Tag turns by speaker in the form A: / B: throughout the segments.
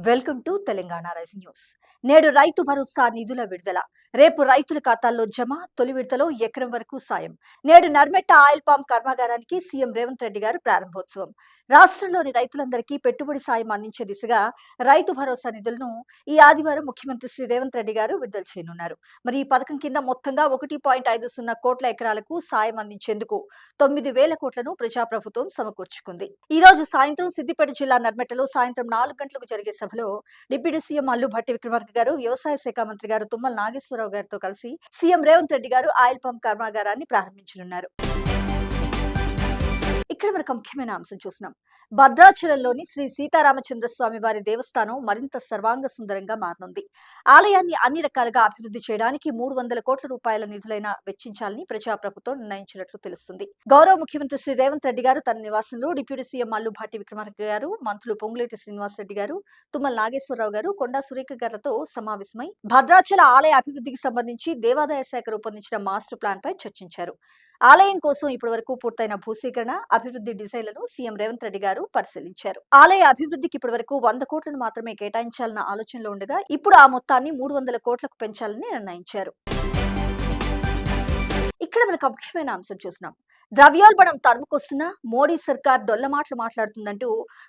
A: Welcome to Telangana rising news. నేడు రైతు భరోసా నిధుల విడుదల. రేపు రైతుల ఖాతాల్లో జమ. తొలి విడతలో ఎకరం వరకు సాయం. నేడు నర్మెట్ట ఆయిల్ పామ్ కర్మాగారానికి సీఎం రేవంత్ రెడ్డి గారు ప్రారంభోత్సవం. రాష్ట్రంలోని రైతులందరికీ పెట్టుబడి సాయం అందించే దిశగా రైతు భరోసా నిధులను ఈ ఆదివారం ముఖ్యమంత్రి శ్రీ రేవంత్ రెడ్డి గారు విడుదల చేయనున్నారు. మరి ఈ పథకం కింద మొత్తంగా 1.50 కోట్ల ఎకరాలకు సాయం అందించేందుకు 9,000 కోట్లను ప్రజాప్రభుత్వం సమకూర్చుకుంది. ఈ రోజు సాయంత్రం సిద్దిపేట జిల్లా నర్మెట్టలో సాయంత్రం 4 గంటలకు జరిగే సభలో డిప్యూటీ సీఎం మల్లు భట్టి విక్రమార్క గారు, వ్యవసాయ శాఖ మంత్రి గారు తుమ్మల నాగేశ్వరరావు గారితో కలిసి సీఎం రేవంత్ రెడ్డి గారు ఆయిల్ పంప్ కర్మాగారాన్ని ప్రారంభించనున్నారు. ఇక్కడ మనకు ముఖ్యమైన అంశం చూస్తున్నాం. భద్రాచలంలోని శ్రీ సీతారామచంద్ర స్వామి వారి దేవస్థానం మరింత సర్వాంగ సుందరంగా మారనుంది. ఆలయాన్ని అన్ని రకాలుగా అభివృద్ధి చేయడానికి 300 కోట్ల రూపాయల నిధులైన వెచ్చించాలని ప్రజాప్రభుత్వం నిర్ణయించినట్లు తెలుస్తుంది. గౌరవ ముఖ్యమంత్రి శ్రీ రేవంత్ రెడ్డి గారు తన నివాసంలో డిప్యూటీ సీఎం మల్లు భట్టి విక్రమార్క గారు, మంత్రులు పొంగులేటి శ్రీనివాసరెడ్డి గారు, తుమ్మల నాగేశ్వరరావు గారు, కొండా సురేఖ గారితో సమావేశమై భద్రాచల ఆలయ అభివృద్ధికి సంబంధించి దేవాదాయ శాఖ రూపొందించిన మాస్టర్ ప్లాన్ పై చర్చించారు. ఆలయం కోసం ఇప్పటి వరకు పూర్తయిన భూసేకరణ, అభివృద్ధి డిజైన్లను సీఎం రేవంత్ రెడ్డి గారు పరిశీలించారు. ఆలయ అభివృద్ధికి ఇప్పటి వరకు 100 కోట్లను మాత్రమే కేటాయించాలన్న ఆలోచనలో ఉండగా ఇప్పుడు ఆ మొత్తాన్ని 300 కోట్లకు పెంచాలని నిర్ణయించారు. ఇక్కడ మనకు ముఖ్యమైన అంశం చూస్తున్నాం. ద్రవ్యోల్బణం తరుముకొస్తున్న మోడీ సర్కార్ డొల్లమాటలు మాట్లాడుతుందంటూ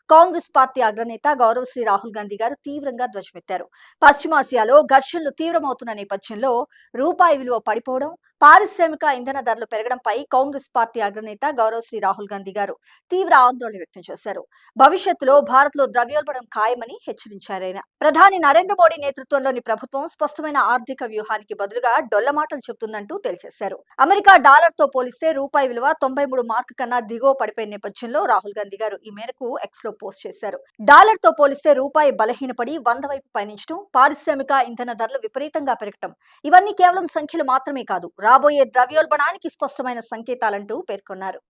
A: కాంగ్రెస్ పార్టీ అగ్రనేత గౌరవ్ శ్రీ రాహుల్ గాంధీ గారు తీవ్రంగా ధ్వజమెత్తారు. పశ్చిమాసియాలో ఘర్షణలు తీవ్రమవుతున్న నేపథ్యంలో రూపాయి విలువ పడిపోవడం, పారిశ్రామిక ఇంధన ధరలు పెరగడంపై కాంగ్రెస్ పార్టీ అగ్రనేత గౌరవ్ శ్రీ రాహుల్ గాంధీ గారు తీవ్ర ఆందోళన వ్యక్తం చేశారు. భవిష్యత్తులో భారత్ లో ద్రవ్యోల్బణం ఖాయమని హెచ్చరించారాయన. ప్రధాని నరేంద్ర మోడీ నేతృత్వంలోని ప్రభుత్వం స్పష్టమైన ఆర్థిక వ్యూహానికి బదులుగా డొల్లమాటలు చెబుతుందంటూ తేల్చేశారు. అమెరికా డాలర్ తో పోలిస్తే రూపాయి విలువ 93 మార్కు కన్నా దిగువ పడిపోయిన నేపథ్యంలో రాహుల్ గాంధీ గారు ఈ మేరకు ఎక్స్ లో పోస్ట్ చేశారు. డాలర్ తో పోలిస్తే రూపాయి బలహీనపడి 100 వైపు పయనించడం, పారిశ్రామిక ఇంధన ధరలు విపరీతంగా పెరగటం ఇవన్నీ కేవలం సంఖ్యలు మాత్రమే కాదు, రాబోయే ద్రవ్యోల్బణానికి స్పష్టమైన సంకేతాలంటూ పేర్కొన్నారు.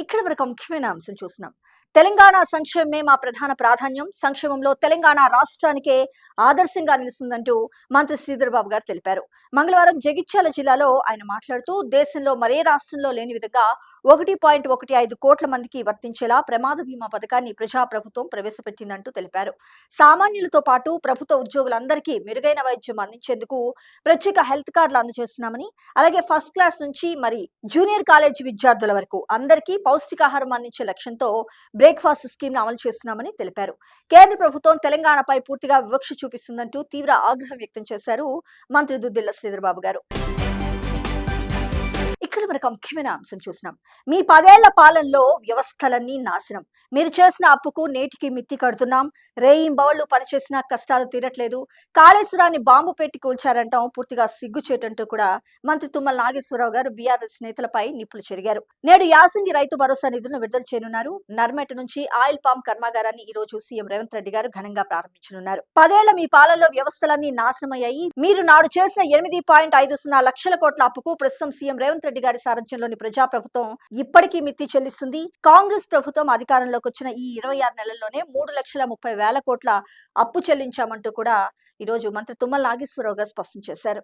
A: ఇక్కడ మనకు ముఖ్యమైన అంశం చూస్తున్నాం. తెలంగాణ సంక్షేమమే మా ప్రధాన ప్రాధాన్యం, సంక్షేమంలో తెలంగాణ రాష్ట్రానికే ఆదర్శంగా నిలుస్తుందంటూ మంత్రి శ్రీధర్ బాబు గారు తెలిపారు. మంగళవారం జగిత్యాల జిల్లాలో ఆయన మాట్లాడుతూ దేశంలో మరే రాష్ట్రంలో లేని విధంగా 1.15 కోట్ల మందికి వర్తించేలా ప్రమాద బీమా పథకాన్ని ప్రజాప్రభుత్వం ప్రవేశపెట్టిందంటూ తెలిపారు. సామాన్యులతో పాటు ప్రభుత్వ ఉద్యోగులందరికీ మెరుగైన వైద్యం అందించేందుకు ప్రత్యేక హెల్త్ కార్డులు అందజేస్తున్నామని, అలాగే ఫస్ట్ క్లాస్ నుంచి మరి జూనియర్ కాలేజీ విద్యార్థుల వరకు అందరికీ పౌష్టికాహారం అందించే లక్ష్యంతో బ్రేక్ఫాస్ట్ స్కీమ్ ను అమలు చేస్తున్నామని తెలిపారు. కేంద్ర ప్రభుత్వం తెలంగాణపై పూర్తిగా వివక్ష చూపిస్తుందంటూ తీవ్ర ఆగ్రహం వ్యక్తం చేశారు మంత్రి దుద్దిళ్ల శ్రీధర్ బాబు గారు. ఇక్కడ మనకు ముఖ్యమైన అంశం చూసినాం. మీ 10 ఏళ్ల పాలనలో వ్యవస్థలన్నీ నాశనం. మీరు చేసిన అప్పుకు నేటికి మిత్తి కడుతున్నాం. రేయింబవళ్లు పనిచేసినా కష్టాలు తీరట్లేదు. కాళేశ్వరాన్ని బాంబు పెట్టి కూల్చారంటాం పూర్తిగా సిగ్గుచేటంటూ కూడా మంత్రి తుమ్మల నాగేశ్వరరావు గారు బీఆర్ఎస్ నేతలపై నిప్పులు చెరిగారు. నేడు యాసంగి రైతు భరోసా నిధులను విడుదల చేయనున్నారు. నర్మెట నుంచి ఆయిల్ పామ్ కర్మాగారాన్ని ఈ రోజు సీఎం రేవంత్ రెడ్డి గారు ఘనంగా ప్రారంభించనున్నారు. 10 ఏళ్ల మీ పాలనలో వ్యవస్థలన్నీ నాశనమయ్యాయి. మీరు నాడు చేసిన 8.50 లక్షల కోట్ల అప్పుకు ప్రస్తుతం సీఎం రేవంత్ రెడ్డి గారి సారథ్యంలోని ప్రజాప్రభుత్వం ఇప్పటికీ మిత్తి చెల్లిస్తుంది. కాంగ్రెస్ ప్రభుత్వం అధికారంలోకి వచ్చిన ఈ 26 నెలల్లోనే 3,30,000 కోట్ల అప్పు చెల్లించామంటూ కూడా ఈ రోజు మంత్రి తుమ్మల నాగేశ్వరరావు గారు స్పష్టం చేశారు.